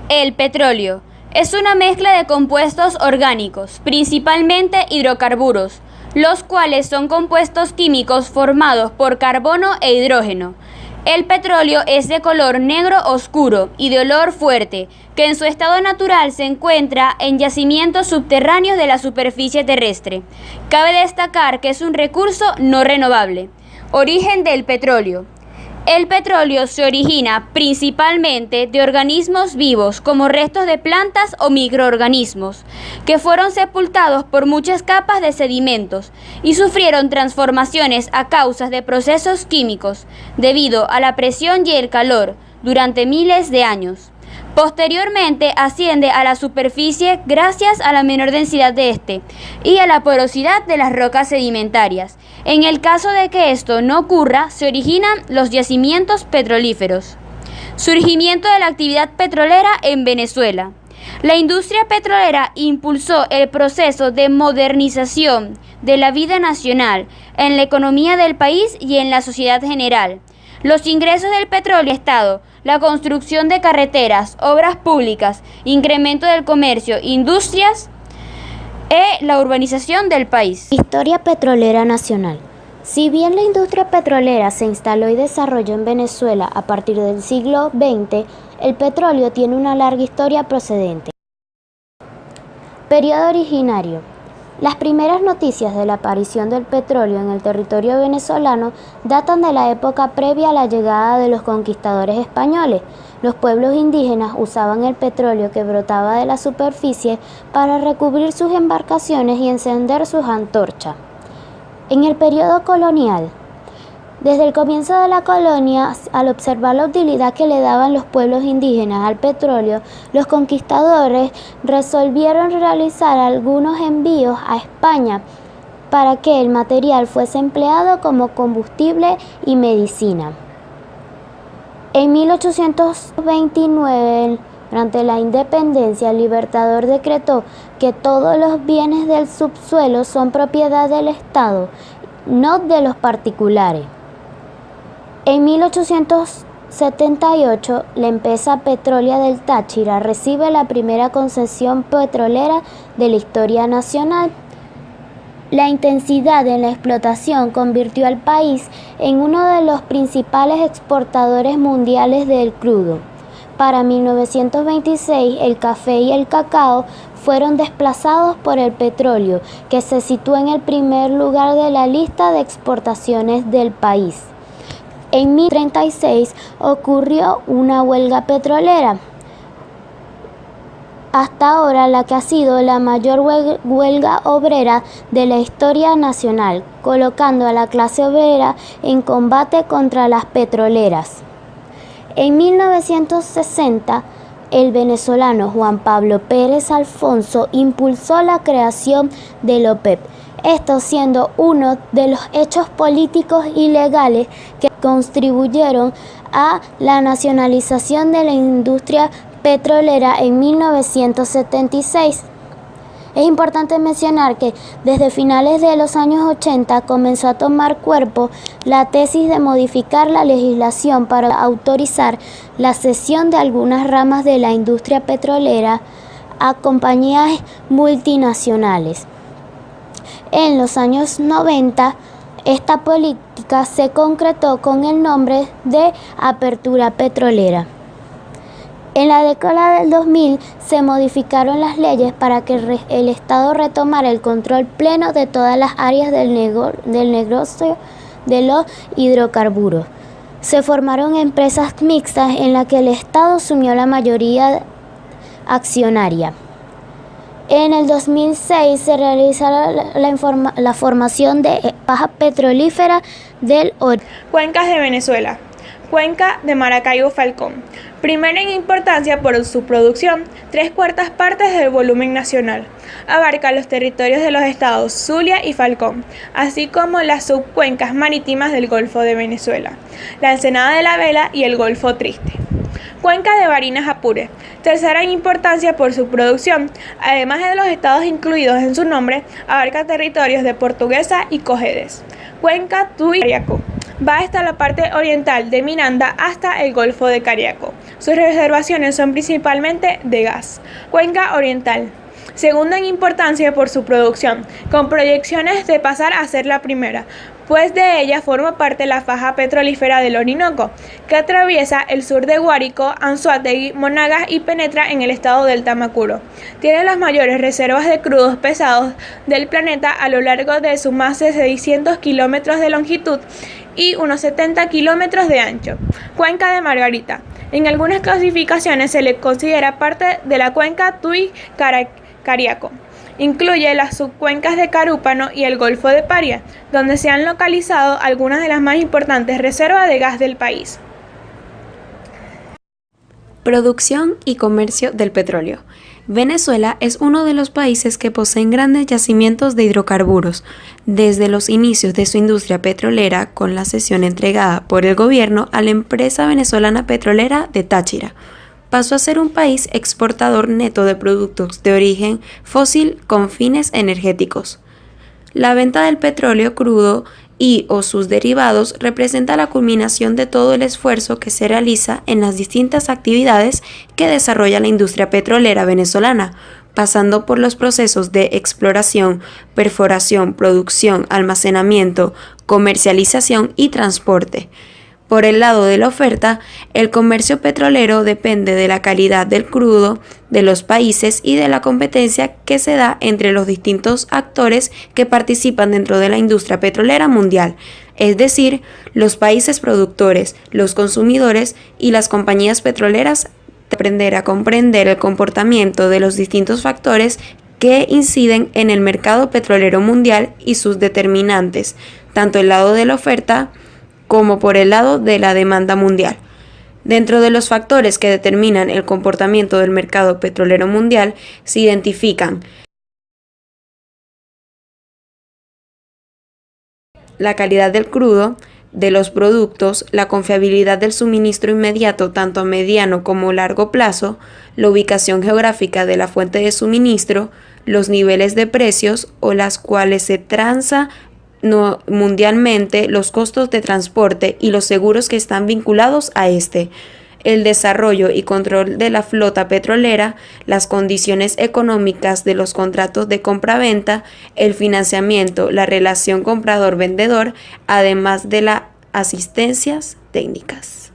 El petróleo es una mezcla de compuestos orgánicos, principalmente hidrocarburos, los cuales son compuestos químicos formados por carbono e hidrógeno. El petróleo es de color negro oscuro y de olor fuerte, que en su estado natural se encuentra en yacimientos subterráneos de la superficie terrestre. Cabe destacar que es un recurso no renovable. Origen del petróleo. El petróleo se origina principalmente de organismos vivos como restos de plantas o microorganismos que fueron sepultados por muchas capas de sedimentos y sufrieron transformaciones a causa de procesos químicos debido a la presión y el calor durante miles de años. Posteriormente asciende a la superficie gracias a la menor densidad de este y a la porosidad de las rocas sedimentarias. En el caso de que esto no ocurra, se originan los yacimientos petrolíferos. Surgimiento de la actividad petrolera en Venezuela. La industria petrolera impulsó el proceso de modernización de la vida nacional, en la economía del país y en la sociedad general. Los ingresos del petróleo Estado, la construcción de carreteras, obras públicas, incremento del comercio, industrias la urbanización del país. Historia petrolera nacional. Si bien la industria petrolera se instaló y desarrolló en Venezuela a partir del siglo XX, el petróleo tiene una larga historia procedente. Periodo originario. Las primeras noticias de la aparición del petróleo en el territorio venezolano datan de la época previa a la llegada de los conquistadores españoles. Los pueblos indígenas usaban el petróleo que brotaba de la superficie para recubrir sus embarcaciones y encender sus antorchas. En el periodo colonial, desde el comienzo de la colonia, al observar la utilidad que le daban los pueblos indígenas al petróleo, los conquistadores resolvieron realizar algunos envíos a España para que el material fuese empleado como combustible y medicina. En 1829, durante la independencia, el Libertador decretó que todos los bienes del subsuelo son propiedad del Estado, no de los particulares. En 1878, la empresa petrolera del Táchira recibe la primera concesión petrolera de la historia nacional. La intensidad en la explotación convirtió al país en uno de los principales exportadores mundiales del crudo. Para 1926, el café y el cacao fueron desplazados por el petróleo, que se sitúa en el primer lugar de la lista de exportaciones del país. En 1936 ocurrió una huelga petrolera, hasta ahora la que ha sido la mayor huelga obrera de la historia nacional, colocando a la clase obrera en combate contra las petroleras. En 1960, el venezolano Juan Pablo Pérez Alfonso impulsó la creación del OPEP, esto siendo uno de los hechos políticos y legales que contribuyeron a la nacionalización de la industria petrolera en 1976. Es importante mencionar que desde finales de los años 80 comenzó a tomar cuerpo la tesis de modificar la legislación para autorizar la cesión de algunas ramas de la industria petrolera a compañías multinacionales. En los años 90, esta política se concretó con el nombre de Apertura Petrolera. En la década del 2000 se modificaron las leyes para que el Estado retomara el control pleno de todas las áreas del negocio de los hidrocarburos. Se formaron empresas mixtas en las que el Estado asumió la mayoría accionaria. En el 2006 se realizó la formación de paja petrolífera del Orinoco. Cuencas de Venezuela. Cuenca de Maracaibo-Falcón. Primera en importancia por su producción, 3/4 partes del volumen nacional. Abarca los territorios de los estados Zulia y Falcón, así como las subcuencas marítimas del Golfo de Venezuela, la Ensenada de la Vela y el Golfo Triste. Cuenca de Barinas-Apure, tercera en importancia por su producción, además de los estados incluidos en su nombre, abarca territorios de Portuguesa y Cojedes. Cuenca Tuy-Ariacú. Va hasta la parte oriental de Miranda hasta el Golfo de Cariaco. Sus reservaciones son principalmente de gas. Cuenca Oriental. Segunda en importancia por su producción, con proyecciones de pasar a ser la primera, pues de ella forma parte la faja petrolífera del Orinoco, que atraviesa el sur de Guárico, Anzoátegui, Monagas y penetra en el estado del Tamacuro. Tiene las mayores reservas de crudos pesados del planeta a lo largo de sus más de 600 kilómetros de longitud y unos 70 kilómetros de ancho. Cuenca de Margarita. En algunas clasificaciones se le considera parte de la cuenca Tuy-Cariaco. Incluye las subcuencas de Carúpano y el Golfo de Paria, donde se han localizado algunas de las más importantes reservas de gas del país. Producción y comercio del petróleo. Venezuela es uno de los países que poseen grandes yacimientos de hidrocarburos. Desde los inicios de su industria petrolera, con la cesión entregada por el gobierno a la empresa venezolana petrolera de Táchira, pasó a ser un país exportador neto de productos de origen fósil con fines energéticos. La venta del petróleo crudo y o sus derivados representa la culminación de todo el esfuerzo que se realiza en las distintas actividades que desarrolla la industria petrolera venezolana, pasando por los procesos de exploración, perforación, producción, almacenamiento, comercialización y transporte. Por el lado de la oferta, el comercio petrolero depende de la calidad del crudo, de los países y de la competencia que se da entre los distintos actores que participan dentro de la industria petrolera mundial, es decir, los países productores, los consumidores y las compañías petroleras. Aprender a comprender el comportamiento de los distintos factores que inciden en el mercado petrolero mundial y sus determinantes, tanto el lado de la oferta como por el lado de la demanda mundial. Dentro de los factores que determinan el comportamiento del mercado petrolero mundial se identifican la calidad del crudo, de los productos, la confiabilidad del suministro inmediato tanto a mediano como largo plazo, la ubicación geográfica de la fuente de suministro, los niveles de precios o las cuales se transa mundialmente, los costos de transporte y los seguros que están vinculados a este, el desarrollo y control de la flota petrolera, las condiciones económicas de los contratos de compra-venta, el financiamiento, la relación comprador-vendedor, además de las asistencias técnicas.